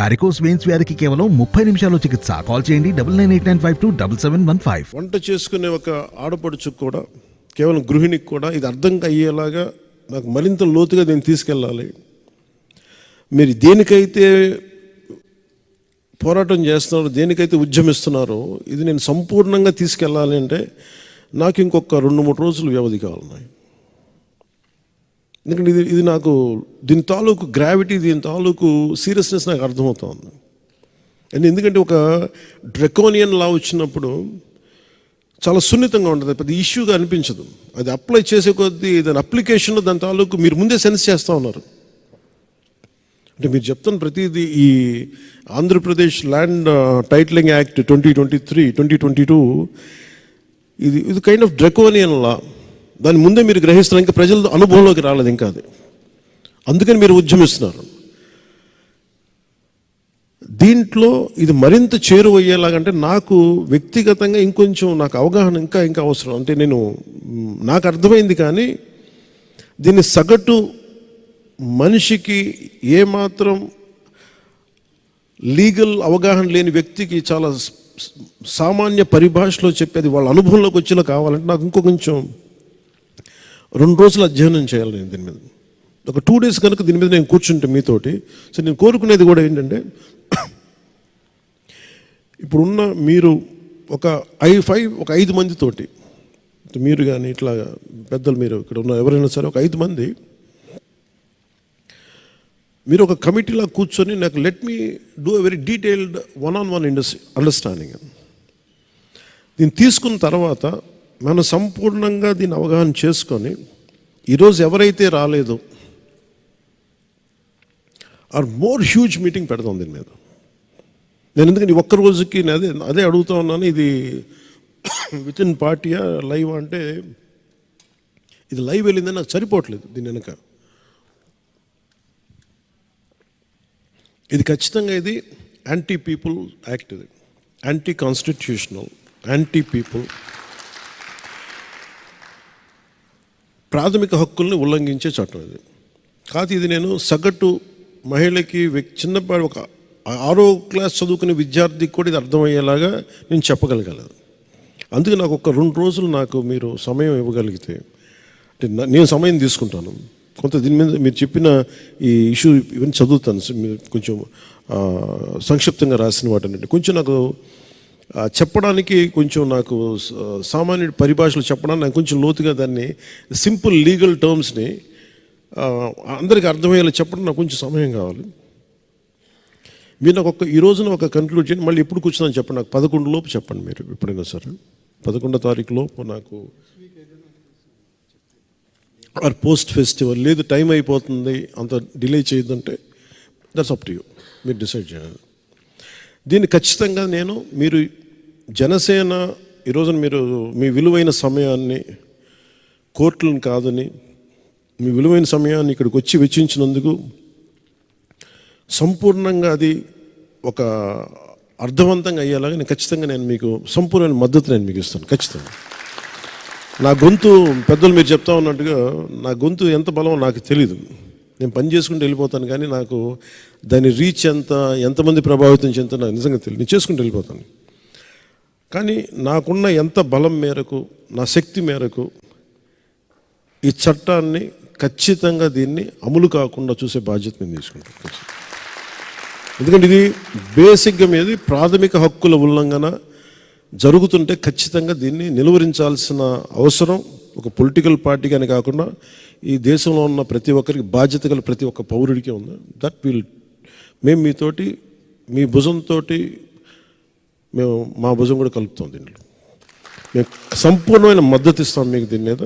Varicose veins వ్యాధికి కేవలం 30 నిమిషాల్లో చికిత్స. కాల్ చేయండి 9989527715. వంట చేసుకునే ఒక ఆడపడుచుకు కూడా, కేవలం గృహిణికి కూడా ఇది అర్థం అయ్యేలాగా నాకు మరింత లోతుగా నేను తీసుకెళ్ళాలి. మీరు దేనికైతే పోరాటం చేస్తున్నారో, దేనికైతే ఉద్యమిస్తున్నారో, ఇది నేను సంపూర్ణంగా తీసుకెళ్ళాలి అంటే నాకు ఇంకొక 2-3 రోజులు వ్యవధి కావాలి. ఎందుకంటే ఇది నాకు దీని తాలూకు గ్రావిటీ, దీని తాలూకు సీరియస్నెస్ నాకు అర్థమవుతుంది. అండ్ ఎందుకంటే ఒక డ్రెకోనియన్ లా వచ్చినప్పుడు చాలా సున్నితంగా ఉంటుంది, పెద్ద ఇష్యూగా అనిపించదు. అది అప్లై చేసే కొద్దీ దాని అప్లికేషన్లో దాని తాలూకు మీరు ముందే సెన్స్ చేస్తూ ఉన్నారు. అంటే మీరు చెప్తున్న ప్రతిదీ ఈ ఆంధ్రప్రదేశ్ ల్యాండ్ టైటిలింగ్ యాక్ట్ 2022 ఇది కైండ్ ఆఫ్ డ్రెకోనియన్ లా. దాని ముందే మీరు గ్రహిస్తున్నారు, ఇంకా ప్రజల అనుభవంలోకి రాలేదు ఇంకా అది. అందుకని మీరు ఉద్యమిస్తున్నారు. దీంట్లో ఇది మరింత చేరువయ్యేలాగంటే నాకు వ్యక్తిగతంగా ఇంకొంచెం నాకు అవగాహన ఇంకా అవసరం. అంటే నాకు అర్థమైంది, కానీ దీన్ని సగటు మనిషికి ఏమాత్రం లీగల్ అవగాహన లేని వ్యక్తికి చాలా సామాన్య పరిభాషలో చెప్పేది వాళ్ళ అనుభవంలోకి వచ్చేలా కావాలంటే నాకు కొంచెం 2 రోజులు అధ్యయనం చేయాలి. నేను దీని మీద ఒక 2 days కనుక దీని మీద నేను కూర్చుంటే మీతోటి. సో నేను కోరుకునేది కూడా ఏంటంటే, ఇప్పుడున్న మీరు ఒక 5 మందితోటి, మీరు కానీ ఇట్లా పెద్దలు, మీరు ఇక్కడ ఉన్న ఎవరైనా సరే ఒక 5 మంది మీరు ఒక కమిటీలా కూర్చొని నాకు let me do a very detailed one-on-one understanding. దీన్ని తీసుకున్న తర్వాత మనం సంపూర్ణంగా దీన్ని అవగాహన చేసుకొని, ఈరోజు ఎవరైతే రాలేదో మోర్ హ్యూజ్ మీటింగ్ పెడతాం దీని మీద. నేను ఎందుకంటే ఒక్క రోజుకి అదే అడుగుతా ఉన్నాను. ఇది విత్ ఇన్ పార్టీయా లైవ్ అంటే, ఇది లైవ్ వెళ్ళిందని నాకు సరిపోవట్లేదు. దీని వెనక ఇది ఖచ్చితంగా ఇది యాంటీ పీపుల్ యాక్ట్, ఇది యాంటీ కాన్స్టిట్యూషనల్, యాంటీ పీపుల్, ప్రాథమిక హక్కుల్ని ఉల్లంఘించే చట్టం ఇది. కాదు ఇది నేను సగటు మహిళకి, చిన్నపాటి ఒక 6వ క్లాస్ చదువుకునే విద్యార్థికి కూడా ఇది అర్థమయ్యేలాగా నేను చెప్పగలగలేదు. అందుకే నాకు ఒక 2 రోజులు నాకు మీరు సమయం ఇవ్వగలిగితే, అంటే నేను సమయం తీసుకుంటాను కొంత. దీని మీద మీరు చెప్పిన ఈ ఇష్యూ ఇవన్నీ చదువుతాను. మీరు కొంచెం సంక్షిప్తంగా రాసిన వాటిని కొంచెం నాకు చెప్పడానికి, కొంచెం నాకు సామాన్య పరిభాషలు చెప్పడానికి నాకు కొంచెం లోతుగా దాన్ని సింపుల్ లీగల్ టర్మ్స్ని అందరికీ అర్థమయ్యేలా చెప్పడం నాకు కొంచెం సమయం కావాలి. మీరు నాకు ఈ రోజున ఒక కన్క్లూడ్ చేయండి. మళ్ళీ ఎప్పుడు కూర్చున్నాను చెప్పండి, నాకు 11 లోపు చెప్పండి. మీరు ఎప్పుడైనా సరే 11వ తారీఖు లోపు నాకు పోస్ట్ ఫెస్టివల్ లేదు, టైం అయిపోతుంది, అంత డిలే చేయొద్దంటే దట్స్ అప్ టు యూ, మీరు డిసైడ్ చేయాలి. దీన్ని ఖచ్చితంగా మీరు జనసేన ఈరోజున మీరు మీ విలువైన సమయాన్ని, కోర్టులను కాదని మీ విలువైన సమయాన్ని ఇక్కడికి వచ్చి వెచ్చించినందుకు సంపూర్ణంగా అది ఒక అర్థవంతంగా అయ్యేలాగా ఖచ్చితంగా మీకు సంపూర్ణమైన మద్దతు మీకు ఇస్తాను. ఖచ్చితంగా నా గొంతు, పెద్దలు మీరు చెప్తా ఉన్నట్టుగా నా గొంతు ఎంత బలమో నాకు తెలీదు. నేను పని చేసుకుంటూ వెళ్ళిపోతాను, కానీ నాకు దాని రీచ్ ఎంతమంది ప్రభావితం చెందుతా నాకు నిజంగా తెలియదు. నేను చేసుకుంటూ వెళ్ళిపోతాను, కానీ నాకున్న ఎంత బలం మేరకు, నా శక్తి మేరకు ఈ చట్టాన్ని ఖచ్చితంగా దీన్ని అమలు కాకుండా చూసే బాధ్యత నేను తీసుకుంటాను. ఎందుకంటే ఇది బేసిక్గా మీది ప్రాథమిక హక్కుల ఉల్లంఘన జరుగుతుంటే ఖచ్చితంగా దీన్ని నిలువరించాల్సిన అవసరం ఒక పొలిటికల్ పార్టీగానే కాకుండా ఈ దేశంలో ఉన్న ప్రతి ఒక్కరికి, బాధ్యత గల ప్రతి ఒక్క పౌరుడికి ఉంది. మేము మీతోటి, మీ భుజంతో మా భుజం కూడా కలుపుతాం. దీంట్లో మేము సంపూర్ణమైన మద్దతు ఇస్తాం మీకు దీని మీద.